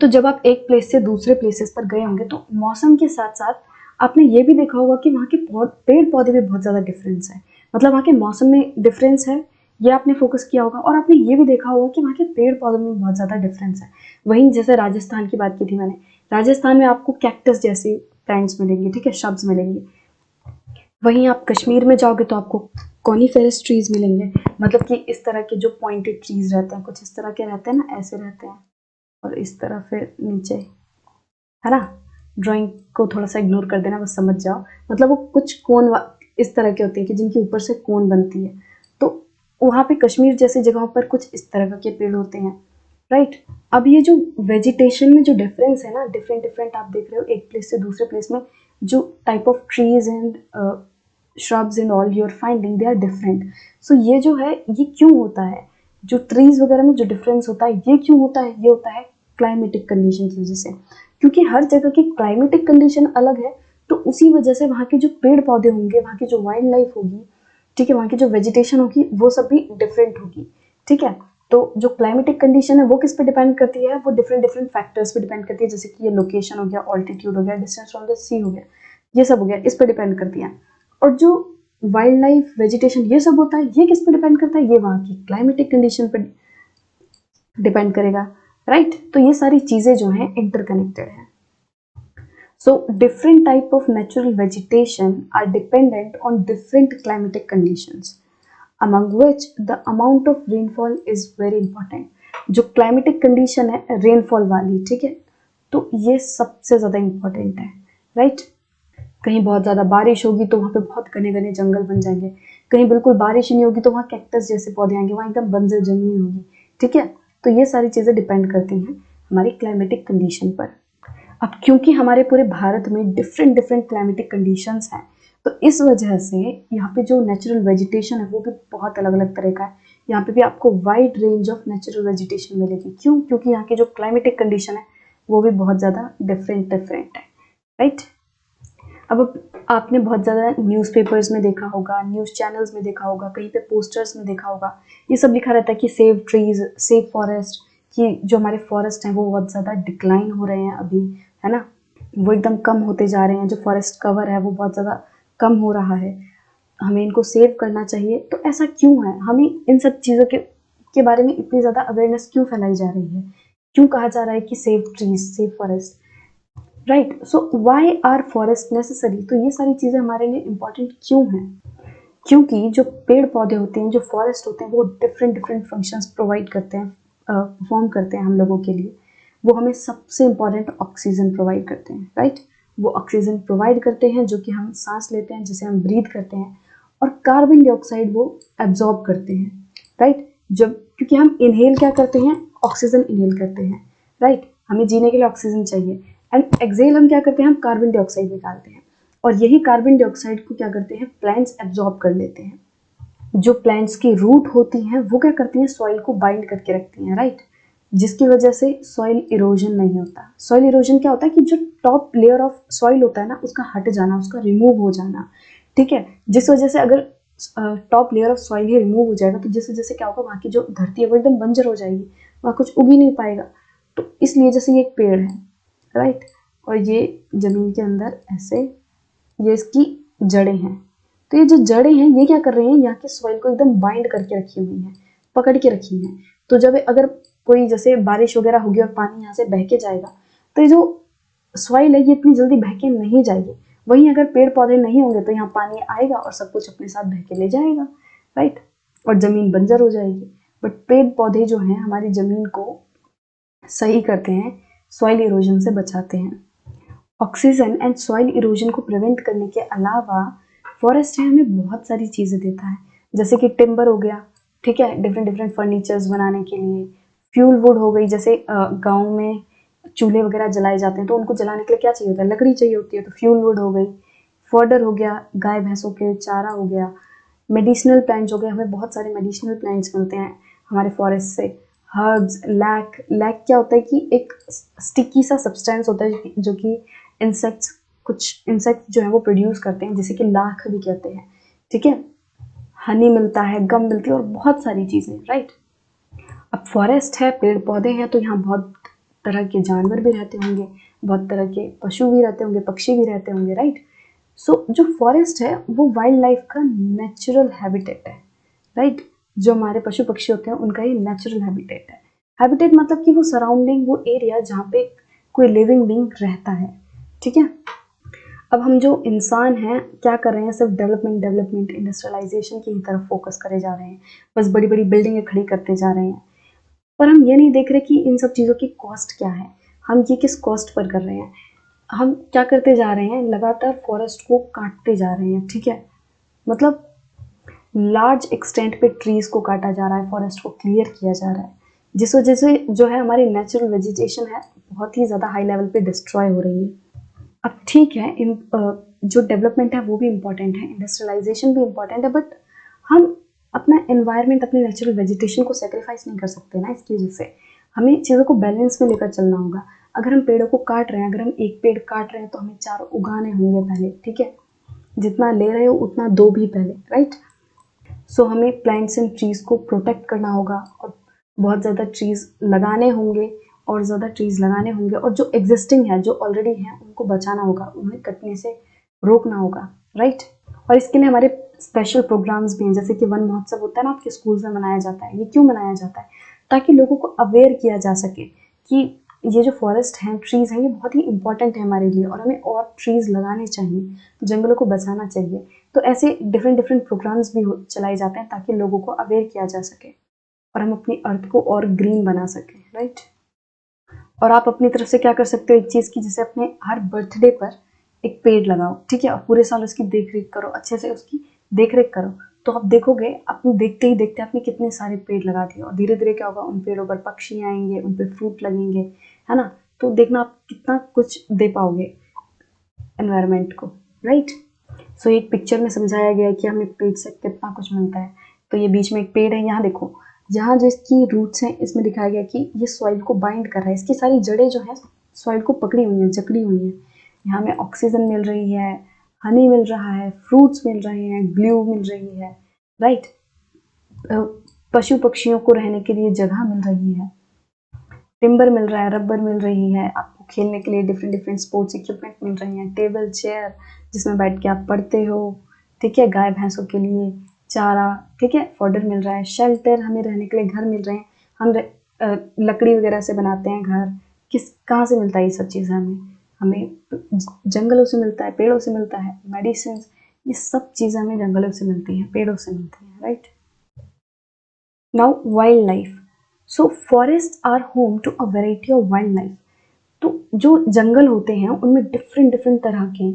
तो जब आप एक प्लेस से दूसरे प्लेसेस पर गए होंगे तो मौसम के साथ साथ आपने ये भी देखा होगा कि वहाँ के पेड़ पौधे में बहुत ज़्यादा डिफरेंस है, मतलब वहाँ के मौसम में डिफरेंस है, ये आपने फोकस किया होगा। और आपने ये भी देखा होगा कि वहाँ के पेड़ पौधों में बहुत ज़्यादा डिफरेंस है। वहीं जैसे राजस्थान की बात की थी मैंने, राजस्थान में आपको कैक्टस जैसे प्लांट्स मिलेंगे, ठीक है, श्रब्स मिलेंगे। वहीं आप कश्मीर में जाओगे तो आपको कॉनिफेरस ट्रीज मिलेंगे, मतलब कि इस तरह के जो पॉइंटेड ट्रीज रहते हैं, कुछ इस तरह के रहते हैं ना, ऐसे रहते हैं, और इस तरह फिर नीचे, है ना। ड्राइंग को थोड़ा सा इग्नोर कर देना, बस समझ जाओ, मतलब वो कुछ कोन इस तरह के होते हैं कि जिनके ऊपर से कोन बनती है। तो वहाँ पे कश्मीर जैसी जगहों पर कुछ इस तरह के पेड़ होते हैं, राइट। अब ये जो वेजिटेशन में जो डिफरेंस है ना, डिफरेंट डिफरेंट आप देख रहे हो एक प्लेस से दूसरे प्लेस में, जो type of trees and shrubs and all you're finding they are different. So ये जो है ये क्यों होता है? जो ट्रीज वगैरह में जो डिफरेंस होता है ये क्यों होता है? ये होता है क्लाइमेटिक कंडीशन की वजह से, क्योंकि हर जगह की क्लाइमेटिक कंडीशन अलग है। तो उसी वजह से वहाँ के जो पेड़ पौधे होंगे, वहाँ की जो वाइल्ड लाइफ होगी, ठीक है, वहाँ की जो वेजिटेशन होगी वो सब भी डिफरेंट होगी, ठीक है। तो जो क्लाइमेटिक कंडीशन है वो किस पे डिपेंड करती है? वो डिफरेंट डिफरेंट फैक्टर्स पे डिपेंड करती है, जैसे कि ये लोकेशन हो गया, ऑल्टीट्यूड हो गया, डिस्टेंस फ्रॉम द सी हो गया, ये सब हो गया, इस पे डिपेंड करती है। और जो वाइल्ड लाइफ, वेजिटेशन, ये सब होता है, ये किस पे डिपेंड करता है? ये वहाँ की क्लाइमेटिक कंडीशन पे डिपेंड करेगा, राइट। तो ये सारी चीज़ें जो हैं इंटरकनेक्टेड हैं। So different type of natural vegetation are dependent on different climatic conditions, among which the amount of rainfall is very important. जो climatic condition है rainfall वाली, ठीक है, तो ये सबसे ज़्यादा important है, right? कहीं बहुत ज़्यादा बारिश होगी तो वहाँ पे बहुत घने घने जंगल बन जाएंगे, कहीं बिल्कुल बारिश ही नहीं होगी तो वहाँ कैक्टस जैसे पौधे आएंगे, वहाँ एकदम बंजर जमीन होगी, ठीक है। तो ये सारी चीज़ें डिपेंड करती हैं हमारी क्लाइमेटिक कंडीशन पर। अब क्योंकि हमारे पूरे भारत में डिफरेंट डिफरेंट क्लाइमेटिक कंडीशंस हैं, तो इस वजह से यहाँ पे जो नेचुरल वेजिटेशन है वो भी बहुत अलग अलग तरह का है। यहाँ पे भी आपको wide range of natural vegetation मिलेगी। क्यों? क्योंकि यहाँ की जो क्लाइमेटिक कंडीशन है वो भी बहुत ज़्यादा डिफरेंट है, राइट। अब आपने बहुत ज़्यादा न्यूज़पेपर्स में देखा होगा, न्यूज़ चैनल्स में देखा होगा, कहीं पे पोस्टर्स में देखा होगा, ये सब लिखा रहता है कि सेव ट्रीज, सेव फॉरेस्ट, कि जो हमारे फॉरेस्ट हैं वो बहुत ज़्यादा डिक्लाइन हो रहे हैं अभी, है ना, वो एकदम कम होते जा रहे हैं, जो फॉरेस्ट कवर है वो बहुत ज़्यादा कम हो रहा है, हमें इनको सेव करना चाहिए। तो ऐसा क्यों है? हमें इन सब चीज़ों के बारे में इतनी ज़्यादा अवेयरनेस क्यों फैलाई जा रही है? क्यों कहा जा रहा है कि save trees, save forest, right? So why are forest necessary? तो ये सारी चीज़ें हमारे लिए इम्पॉर्टेंट क्यों हैं? क्योंकि जो पेड़ पौधे होते हैं, जो फॉरेस्ट होते हैं, वो डिफरेंट डिफरेंट फंक्शंस प्रोवाइड करते हैं, परफॉर्म करते हैं हम लोगों के लिए। वो हमें सबसे इम्पॉर्टेंट ऑक्सीजन प्रोवाइड करते हैं, राइट? वो ऑक्सीजन प्रोवाइड करते हैं जो कि हम सांस लेते हैं, जिसे हम ब्रीथ करते हैं, और कार्बन डाइऑक्साइड वो एब्जॉर्ब करते हैं, राइट? जब क्योंकि हम इनहेल क्या करते हैं? ऑक्सीजन इनहेल करते हैं, राइट? हमें जीने के लिए ऑक्सीजन चाहिए, एंड एक्सहेल हम क्या करते हैं? हम कार्बन डाइऑक्साइड निकालते हैं, और यही कार्बन डाइऑक्साइड को क्या करते हैं? प्लांट्स एब्जॉर्ब कर लेते हैं। जो प्लांट्स की रूट होती हैं वो क्या करती हैं? सॉइल को बाइंड करके रखती हैं, राइट? जिसकी वजह से सॉइल इरोजन नहीं होता। सॉइल इरोजन क्या होता है? कि जो टॉप लेयर ऑफ सॉइल होता है ना, उसका हट जाना, उसका रिमूव हो जाना, ठीक है। जिस वजह से अगर top layer of soil he remove हो जाएगा तो जिस वजह से क्या होगा? वहाँ की जो धरती है वो एकदम बंजर हो जाएगी, वहाँ कुछ उग ही नहीं पाएगा। तो इसलिए जैसे ये एक पेड़ है, राइट, और ये जमीन के अंदर ऐसे, ये इसकी जड़ें हैं, तो ये जो जड़ें हैं ये क्या कर रही हैं? यहाँ के सॉइल को एकदम बाइंड करके रखी हुई हैं, पकड़ के रखी हैं। तो जब अगर कोई जैसे बारिश वगैरह होगी और पानी यहाँ से बह के जाएगा, तो ये जो सॉइल है ये इतनी जल्दी बह के नहीं जाएगी। वहीं अगर पेड़ पौधे नहीं होंगे तो यहाँ पानी आएगा और सब कुछ अपने साथ बह के ले जाएगा, राइट, और जमीन बंजर हो जाएगी। बट पेड़ पौधे जो हैं हमारी जमीन को सही करते हैं, सॉइल इरोजन से बचाते हैं। ऑक्सीजन एंड सॉइल इरोजन को प्रिवेंट करने के अलावा फॉरेस्ट है हमें बहुत सारी चीज़ें देता है, जैसे कि टिम्बर हो गया, ठीक है, डिफरेंट डिफरेंट फर्नीचर्स बनाने के लिए। फ्यूल वुड हो गई, जैसे गांव में चूल्हे वगैरह जलाए जाते हैं तो उनको जलाने के लिए क्या चाहिए होता है? लकड़ी चाहिए होती है, तो फ्यूल वुड हो गई। फॉडर हो गया, गाय भैंसों के चारा हो गया। मेडिसिनल प्लांट्स हो गए, हमें बहुत सारे मेडिसिनल प्लांट्स मिलते हैं हमारे फॉरेस्ट से। हर्ब्स, लैक, लैक क्या होता है? कि एक स्टिकी सा सब्सटेंस होता है जो कि इंसेक्ट्स, कुछ इंसेक्ट जो है वो प्रोड्यूस करते हैं, जिसे कि लाख भी कहते हैं, ठीक है। हनी मिलता है, गम मिलती है, और बहुत सारी चीज़ें, राइट। अब फॉरेस्ट है, पेड़ पौधे हैं, तो यहाँ बहुत तरह के जानवर भी रहते होंगे, बहुत तरह के पशु भी रहते होंगे, पक्षी भी रहते होंगे, राइट। सो जो फॉरेस्ट है वो वाइल्ड लाइफ का नेचुरल हैबिटेट है, राइट। जो हमारे पशु पक्षी होते हैं उनका ये नेचुरल हैबिटेट है। हैबिटेट मतलब कि वो सराउंडिंग, वो एरिया जहाँ पे कोई लिविंग बीइंग रहता है, ठीक है। अब हम जो इंसान हैं क्या कर रहे हैं? सिर्फ डेवलपमेंट डेवलपमेंट, इंडस्ट्रियलाइजेशन की तरफ फोकस करे जा रहे हैं, बस बड़ी बड़ी बिल्डिंगें खड़ी करते जा रहे हैं, पर हम ये नहीं देख रहे कि इन सब चीज़ों की कॉस्ट क्या है, हम ये किस कॉस्ट पर कर रहे हैं। हम क्या करते जा रहे हैं? लगातार फॉरेस्ट को काटते जा रहे हैं, ठीक है, मतलब लार्ज एक्सटेंट पे ट्रीज को काटा जा रहा है, फॉरेस्ट को क्लियर किया जा रहा है, जिस वजह से जो है हमारी नेचुरल वेजिटेशन है बहुत ही ज़्यादा हाई लेवल पे डिस्ट्रॉय हो रही है। अब ठीक है, जो डेवलपमेंट है वो भी इम्पॉर्टेंट है, इंडस्ट्रियलाइजेशन भी इम्पॉर्टेंट है, बट हम अपना एनवायरनमेंट, अपनी नेचुरल वेजिटेशन को सेक्रीफाइस नहीं कर सकते ना। इसकी वजह से हमें चीज़ों को बैलेंस में लेकर चलना होगा। अगर हम पेड़ों को काट रहे हैं, अगर हम एक पेड़ काट रहे हैं तो हमें 4 उगाने होंगे पहले, ठीक है। जितना ले रहे हो उतना दो भी पहले, राइट। सो हमें प्लांट्स एंड ट्रीज़ को प्रोटेक्ट करना होगा, और बहुत ज़्यादा ट्रीज़ लगाने होंगे, और ज़्यादा ट्रीज़ लगाने होंगे, और जो एग्जिस्टिंग है, जो ऑलरेडी हैं, उनको बचाना होगा, उन्हें कटने से रोकना होगा, राइट। और इसके लिए हमारे स्पेशल प्रोग्राम्स भी हैं, जैसे कि वन महोत्सव होता है ना, आपके स्कूल्स में मनाया जाता है। ये क्यों मनाया जाता है? ताकि लोगों को अवेयर किया जा सके कि ये जो फॉरेस्ट हैं, ट्रीज़ हैं, ये बहुत ही इंपॉर्टेंट है हमारे लिए और हमें और ट्रीज़ लगाने चाहिए, जंगलों को बचाना चाहिए। तो ऐसे डिफरेंट डिफरेंट प्रोग्राम्स भी चलाए जाते हैं ताकि लोगों को अवेयर किया जा सके और हम अपनी अर्थ को और ग्रीन बना सकें, राइट। और आप अपनी तरफ से क्या कर सकते हो एक चीज़ की, जैसे अपने हर बर्थडे पर एक पेड़ लगाओ, ठीक है, और पूरे साल उसकी देख रेख करो, अच्छे से उसकी देख रेख करो। तो आप देखोगे, अपने देखते ही देखते आपने कितने सारे पेड़ लगा दिए और धीरे धीरे क्या होगा, उन पेड़ों पर पक्षी आएंगे, उन पर फ्रूट लगेंगे, है ना। तो देखना आप कितना कुछ दे पाओगे एनवायरनमेंट को, राइट। सो एक पिक्चर में समझाया गया है कि हमें पेड़ से कितना कुछ मिलता है। तो ये बीच में एक पेड़ है, यहाँ देखो, यहाँ जो इसकी रूट्स हैं इसमें दिखाया गया कि ये सॉइल को बाइंड कर रहा है, इसकी सारी जड़ें जो है सॉइल को पकड़ी हुई हैं, जकड़ी हुई हैं। यहाँ हमें ऑक्सीजन मिल रही है, हनी मिल रहा है, फ्रूट्स मिल रहे हैं, ग्लू मिल रही है, राइट। पशु पक्षियों को रहने के लिए जगह मिल रही है, टिम्बर मिल रहा है, रबर मिल रही है, आपको खेलने के लिए डिफरेंट डिफरेंट स्पोर्ट्स इक्विपमेंट मिल रही हैं, टेबल चेयर जिसमें बैठ के आप पढ़ते हो, ठीक है, गाय भैंसों के लिए चारा, ठीक है, फॉडर मिल रहा है, शेल्टर हमें रहने के लिए घर मिल रहे हैं, हम लकड़ी वगैरह से बनाते हैं घर, कहाँ से मिलता है ये सब चीज़ें हमें, जंगलों से मिलता है, पेड़ों से मिलता है, मेडिसिन, ये सब चीज़ें हमें जंगलों से मिलती हैं, पेड़ों से मिलती हैं, right. Now wildlife, so forest are home to a variety of wildlife. तो जो जंगल होते हैं उनमें डिफरेंट डिफरेंट तरह के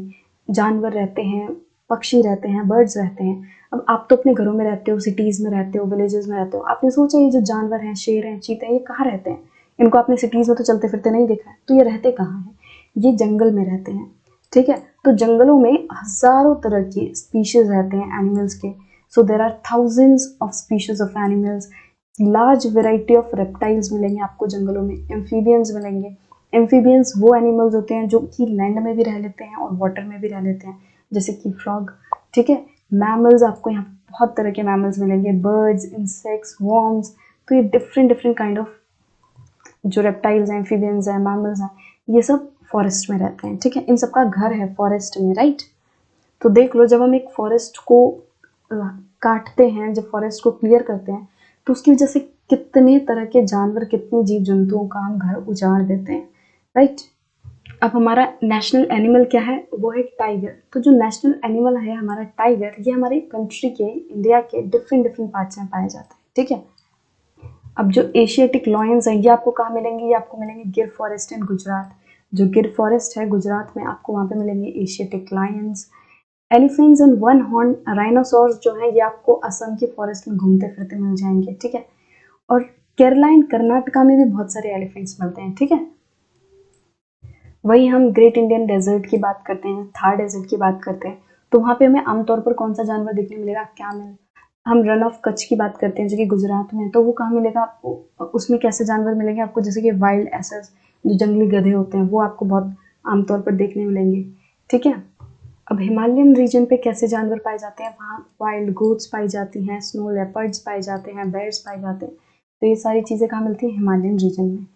जानवर रहते हैं, पक्षी रहते हैं, बर्ड्स रहते हैं। अब आप तो अपने घरों में रहते हो, सिटीज़ में रहते हो, विलेजेस में रहते हो, आपने सोचा ये जो जानवर हैं, शेर हैं, चीते हैं, ये कहाँ रहते हैं? इनको आपने सिटीज़ में तो चलते फिरते नहीं देखा है, तो ये रहते कहाँ हैं? ये जंगल में रहते हैं, ठीक है। तो जंगलों में हजारों तरह के स्पीशीज रहते हैं एनिमल्स के। So there are thousands of species of animals, large variety of reptiles मिलेंगे आपको जंगलों में, एम्फीबियंस मिलेंगे। एम्फीबियंस वो एनिमल्स होते हैं जो कि लैंड में भी रह लेते हैं और वाटर में भी रह लेते हैं, जैसे कि फ्रॉग, ठीक है। मैमल्स, आपको यहाँ बहुत तरह के मैमल्स मिलेंगे, बर्ड्स, इंसेक्ट्स, वॉर्म्स। तो ये डिफरेंट डिफरेंट काइंड ऑफ जो रेप्टाइल्स हैं, एम्फीबियंस हैं, मैमल्स हैं, ये सब फॉरेस्ट में रहते हैं, ठीक है। इन सबका घर है फॉरेस्ट में, राइट। तो देख लो, जब हम एक फॉरेस्ट को काटते हैं, जब फॉरेस्ट को क्लियर करते हैं, तो उसकी वजह से कितने तरह के जानवर, कितने जीव जंतुओं का हम घर उजाड़ देते हैं, राइट। अब हमारा नेशनल एनिमल क्या है, वो है टाइगर। तो जो नेशनल एनिमल है हमारा टाइगर, ये हमारे कंट्री के, इंडिया के डिफरेंट डिफरेंट पार्ट्स में पाए जाते हैं, ठीक है। अब जो एशियाटिक लॉयंस हैं, ये आपको कहाँ मिलेंगे, ये आपको मिलेंगे गिर फॉरेस्ट इन गुजरात। जो गिर फॉरेस्ट है गुजरात में, आपको वहाँ पे मिलेंगे Asiatic Lions. Elephants and one horn rhinoceros जो है, ये आपको असम के फॉरेस्ट में घूमते फिरते मिल जाएंगे, ठीक है। और केरला एंड कर्नाटका में भी बहुत सारे एलिफेंट्स मिलते हैं, ठीक है। वही हम ग्रेट इंडियन डेजर्ट की बात करते हैं, थार डेजर्ट की बात करते हैं, तो वहाँ पे हमें आमतौर पर कौन सा जानवर देखने मिलेगा, कैमल। हम रन ऑफ कच्छ की बात करते हैं जो कि गुजरात में है, तो वो कहाँ मिलेगा आपको, उसमें कैसे जानवर मिलेंगे आपको, जैसे कि वाइल्ड एसेस, जो जंगली गधे होते हैं, वो आपको बहुत आमतौर पर देखने मिलेंगे, ठीक है। अब हिमालयन रीजन पे कैसे जानवर पाए जाते हैं, वहाँ वाइल्ड गोट्स पाई जाती हैं, स्नो लेपर्ड्स पाए जाते हैं, बेयर्स पाए जाते हैं। तो ये सारी चीज़ें कहाँ मिलती हैं, हिमालयन रीजन में।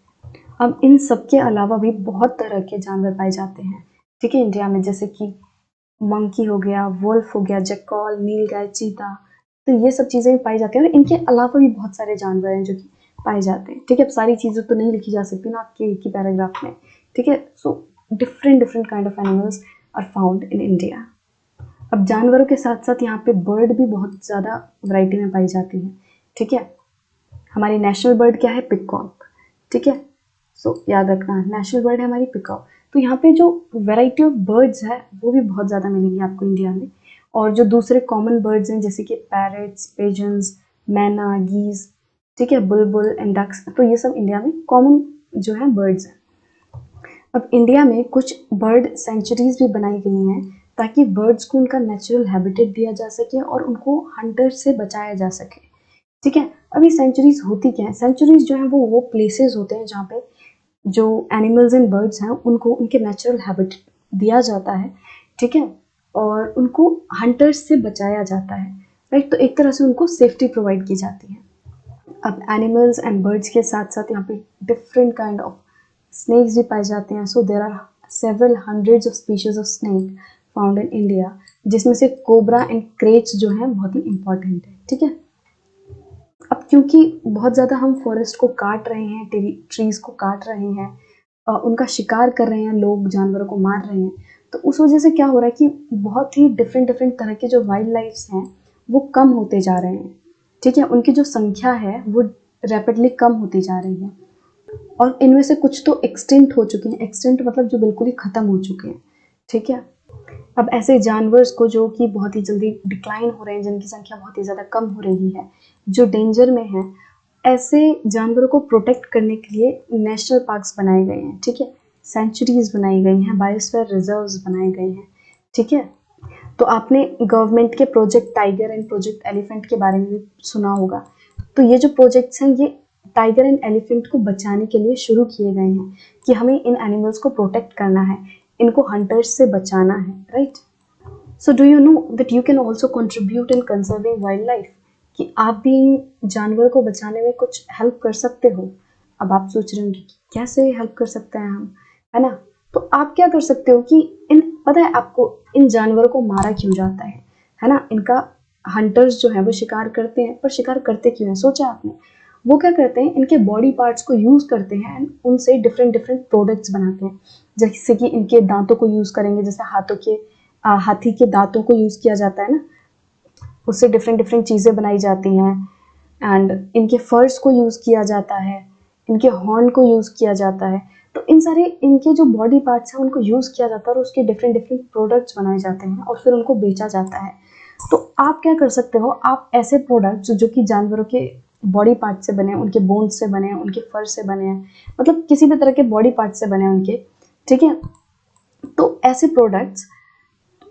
अब इन सब के अलावा भी बहुत तरह के जानवर पाए जाते हैं, ठीक है, इंडिया में, जैसे कि मंकी हो गया, वुल्फ हो गया, जैकॉल, नीलगाय, चीता। तो ये सब चीज़ें भी पाई जाती हैं और इनके अलावा भी बहुत सारे जानवर हैं जो कि पाए जाते हैं, ठीक है। अब सारी चीज़ें तो नहीं लिखी जा सकती ना आपके एक ही पैराग्राफ में, ठीक है। So different different kind of animals are found in India. अब जानवरों के साथ साथ यहाँ पे बर्ड भी बहुत ज़्यादा वैरायटी में पाई जाती है, ठीक है। हमारी नेशनल बर्ड क्या है, पिकॉक, ठीक है। सो याद रखना, नेशनल बर्ड है हमारी पिकॉक। तो यहाँ पे जो वैरायटी ऑफ बर्ड्स है वो भी बहुत ज़्यादा मिलेंगी आपको इंडिया में। और जो दूसरे कॉमन बर्ड्स हैं जैसे कि पैरट्स, पिजन्स, मैना, गीज, ठीक है, बुलबुल एंड डक्स, तो ये सब इंडिया में कॉमन जो है बर्ड्स हैं। अब इंडिया में कुछ बर्ड सेंचुरीज भी बनाई गई हैं ताकि बर्ड्स को उनका नेचुरल हैबिटेट दिया जा सके और उनको हंटर से बचाया जा सके, ठीक है। अब ये सेंचुरीज होती क्या है, सेंचुरीज जो है वो प्लेसेस होते हैं जहाँ पे जो एनिमल्स एंड बर्ड्स हैं उनको उनके नेचुरल हैबिटेट दिया जाता है, ठीक है, और उनको हंटर्स से बचाया जाता है, राइट। तो एक तरह से उनको सेफ्टी प्रोवाइड की जाती है। अब एनिमल्स एंड बर्ड्स के साथ साथ यहाँ पे डिफरेंट काइंड ऑफ स्नेक्स भी पाए जाते हैं। So there are several hundreds of species of snake found in India, जिसमें से कोबरा एंड क्रेट्स जो हैं बहुत ही इंपॉर्टेंट है, ठीक है। अब क्योंकि बहुत ज़्यादा हम फॉरेस्ट को काट रहे हैं, ट्रीज को काट रहे हैं, उनका शिकार कर रहे हैं, लोग जानवरों को मार रहे हैं, तो उस वजह से क्या हो रहा है कि बहुत ही डिफरेंट डिफरेंट तरह के जो वाइल्ड लाइफ्स हैं वो कम होते जा रहे हैं। ठीक है, उनकी जो संख्या है वो रैपिडली कम होती जा रही है, और इनमें से कुछ तो एक्सटिंक्ट हो चुके हैं। एक्सटिंक्ट मतलब जो बिल्कुल ही खत्म हो चुके हैं। ठीक है, अब ऐसे जानवर्स को जो कि बहुत ही जल्दी डिक्लाइन हो रहे हैं, जिनकी संख्या बहुत ही ज़्यादा कम हो रही है, जो डेंजर में है, ऐसे जानवरों को प्रोटेक्ट करने के लिए नेशनल पार्क्स बनाए गए हैं। ठीक है, सेंचुरीज बनाई गई हैं, बायोस्फीयर रिजर्व्स बनाए गए हैं। ठीक है, तो आपने गवर्नमेंट के project tiger and project elephant के बारे में भी सुना होगा। तो ये जो प्रोजेक्ट्स हैं ये टाइगर एंड एलिफेंट को बचाने के लिए शुरू किए गए हैं कि हमें इन एनिमल्स को प्रोटेक्ट करना है, इनको हंटर्स से बचाना है, right. So do you know that you can also contribute in conserving wild life, कि आप भी इन जानवर को बचाने में कुछ हेल्प कर सकते हो। अब आप सोच रहे होंगे कि कैसे हेल्प कर सकते हैं हम, है ना। तो आप क्या कर सकते हो कि पता है आपको इन जानवरों को मारा क्यों जाता है ना। इनका हंटर्स जो है वो शिकार करते हैं, पर शिकार करते क्यों हैं, सोचा आपने। वो क्या करते हैं, इनके बॉडी पार्ट्स को यूज करते हैं एंड उनसे डिफरेंट डिफरेंट प्रोडक्ट्स बनाते हैं। जैसे कि इनके दांतों को यूज करेंगे, जैसे हाथी के दांतों को यूज किया जाता है ना, उससे डिफरेंट डिफरेंट चीजें बनाई जाती हैं। एंड इनके फर्स को यूज किया जाता है, इनके हॉर्न को यूज किया जाता है। तो इन सारे इनके जो बॉडी पार्ट्स हैं उनको यूज किया जाता है और उसके डिफरेंट डिफरेंट प्रोडक्ट्स बनाए जाते हैं और फिर उनको बेचा जाता है। तो आप क्या कर सकते हो, आप ऐसे प्रोडक्ट्स जो कि जानवरों के बॉडी पार्ट से बने, उनके बोन्स से बने, उनके फर से बने हैं, मतलब किसी भी तरह के बॉडी पार्ट से बने उनके, ठीक है। तो ऐसे प्रोडक्ट्स,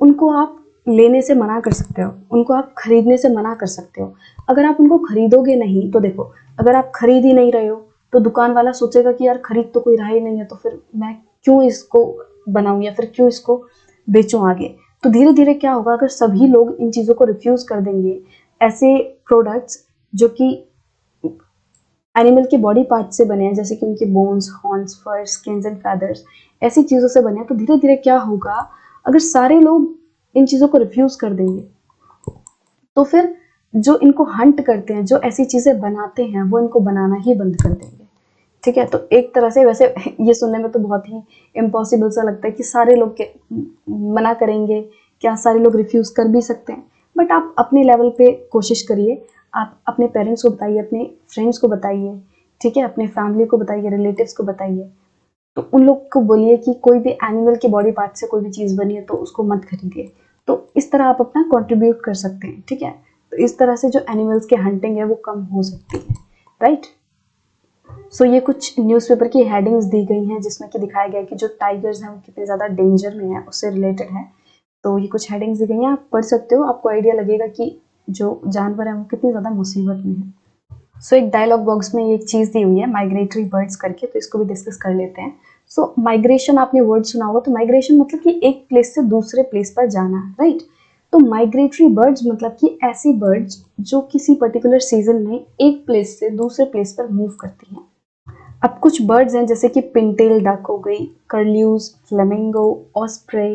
उनको आप लेने से मना कर सकते हो, उनको आप खरीदने से मना कर सकते हो। अगर आप उनको खरीदोगे नहीं तो देखो, अगर आप खरीद ही नहीं रहे हो तो दुकान वाला सोचेगा कि यार खरीद तो कोई रहा ही नहीं है, तो फिर मैं क्यों इसको बनाऊं या फिर क्यों इसको बेचूं आगे। तो धीरे धीरे क्या होगा, अगर सभी लोग इन चीज़ों को रिफ्यूज़ कर देंगे, ऐसे प्रोडक्ट्स जो कि एनिमल के बॉडी पार्ट से बने हैं, जैसे कि उनके bones, horns, fur, skins and feathers, ऐसी चीज़ों से बने हैं, तो धीरे धीरे क्या होगा, अगर सारे लोग इन चीज़ों को रिफ्यूज़ कर देंगे तो फिर जो इनको हंट करते हैं, जो ऐसी चीज़ें बनाते हैं, वो इनको बनाना ही बंद कर देंगे। ठीक है, तो एक तरह से वैसे ये सुनने में तो बहुत ही इम्पॉसिबल सा लगता है कि सारे लोग के मना करेंगे, क्या सारे लोग रिफ्यूज़ कर भी सकते हैं। बट आप अपने लेवल पे कोशिश करिए, आप अपने पेरेंट्स को बताइए, अपने फ्रेंड्स को बताइए, ठीक है, अपने फैमिली को बताइए, रिलेटिव्स को बताइए। तो उन लोग को बोलिए कि कोई भी एनिमल के बॉडी पार्ट से कोई भी चीज़ बनी है तो उसको मत खरीदिए। तो इस तरह आप अपना कंट्रीब्यूट कर सकते हैं। ठीक है, तो इस तरह से जो एनिमल्स की हंटिंग है वो कम हो सकती है, राइट। सो ये कुछ न्यूज़पेपर की हेडिंग्स दी गई हैं जिसमें कि दिखाया गया है कि जो टाइगर्स हैं वो कितने ज़्यादा डेंजर में है, उससे रिलेटेड है। तो ये कुछ हेडिंग्स दी गई हैं, आप पढ़ सकते हो, आपको आइडिया लगेगा कि जो जानवर है वो कितनी ज़्यादा मुसीबत में है। सो एक डायलॉग बॉक्स में एक चीज़ दी हुई है माइग्रेटरी बर्ड्स करके, तो इसको भी डिस्कस कर लेते हैं। सो माइग्रेशन, आपने वर्ड सुना होगा, तो माइग्रेशन मतलब कि एक प्लेस से दूसरे प्लेस पर जाना, राइट। तो माइग्रेटरी बर्ड्स मतलब कि ऐसी बर्ड्स जो किसी पर्टिकुलर सीजन में एक प्लेस से दूसरे प्लेस पर मूव करती हैं। अब कुछ बर्ड्स हैं जैसे कि पिनटेल डक हो गई, curlews, flamingo, osprey,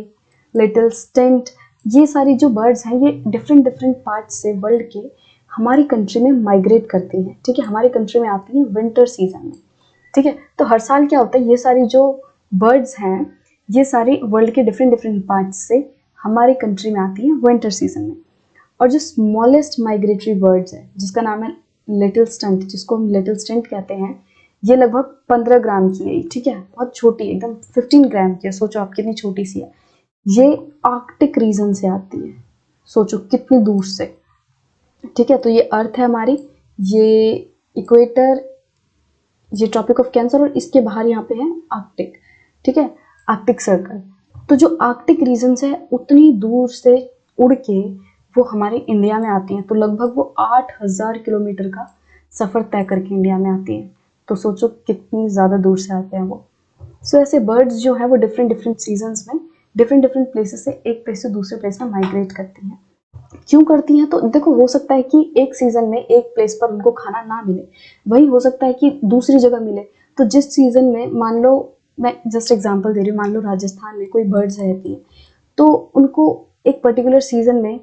little stint, ये सारी जो बर्ड्स हैं ये डिफरेंट डिफरेंट पार्ट से वर्ल्ड के हमारी कंट्री में माइग्रेट करती हैं। ठीक है, हमारी कंट्री में आती हैं विंटर सीजन में। ठीक है, तो हर साल क्या होता है, ये सारी जो बर्ड्स हैं ये सारी वर्ल्ड के डिफरेंट डिफरेंट पार्ट से हमारी कंट्री में आती हैं विंटर सीजन में। और जो स्मॉलेस्ट माइग्रेटरी बर्ड्स है जिसका नाम है लिटिल स्टंट, जिसको हम लिटिल स्टंट कहते हैं, ये लगभग 15 ग्राम की है। ठीक है, बहुत छोटी है, एकदम 15 ग्राम की है। सोचो आप कितनी छोटी सी है। ये आर्कटिक रीजन से आती है, सोचो कितनी दूर से। ठीक है, तो ये अर्थ है हमारी, ये इक्वेटर, ये ट्रॉपिक ऑफ कैंसर, और इसके बाहर यहाँ पे है आर्कटिक। ठीक है, आर्कटिक सर्कल। तो जो आर्कटिक रीजन है उतनी दूर से उड़ के वो हमारे इंडिया में आती हैं, तो लगभग वो 8000 किलोमीटर का सफ़र तय करके इंडिया में आती हैं। तो सोचो कितनी ज़्यादा दूर से आते हैं वो। सो ऐसे बर्ड्स जो है वो डिफरेंट डिफरेंट सीजन्स में डिफरेंट डिफरेंट प्लेसेस से एक प्लेस से दूसरे प्लेस में माइग्रेट करती हैं। क्यों करती हैं, तो देखो हो सकता है कि एक सीजन में एक प्लेस पर उनको खाना ना मिले, वही हो सकता है कि दूसरी जगह मिले। तो जिस सीजन में, मान लो मैं जस्ट एग्जांपल दे रही हूँ, मान लो राजस्थान में कोई बर्ड्स रहती हैं, तो उनको एक पर्टिकुलर सीजन में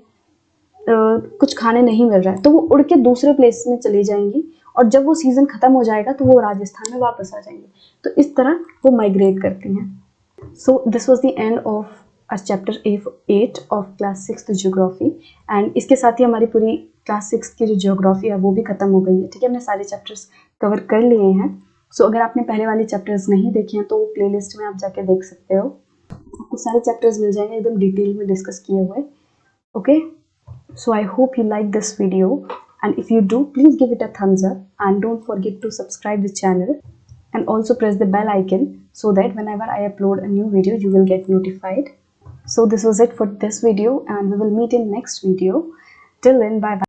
कुछ खाने नहीं मिल रहा है, तो वो उड़ के दूसरे प्लेस में चली जाएंगी और जब वो सीज़न ख़त्म हो जाएगा तो वो राजस्थान में वापस आ जाएंगे। तो इस तरह वो माइग्रेट करती हैं। So this was the end of our chapter 8 of class 6 geography. And इसके साथ ही हमारी पूरी क्लास 6 की जो जियोग्राफी है वो भी ख़त्म हो गई है। ठीक है, हमने सारे चैप्टर्स कवर कर लिए हैं। सो अगर आपने पहले वाले चैप्टर्स नहीं देखे हैं तो वो प्लेलिस्ट में आप जाके देख सकते हो, आपको सारे चैप्टर्स मिल जाएंगे एकदम डिटेल में डिस्कस किए हुए। Okay, so I hope you like this video, and if you do, please give it a thumbs up and don't forget to subscribe the channel and also press the bell icon so that whenever I upload a new video you will get notified. So this was it for this video and we will meet in next video. Till then, bye bye.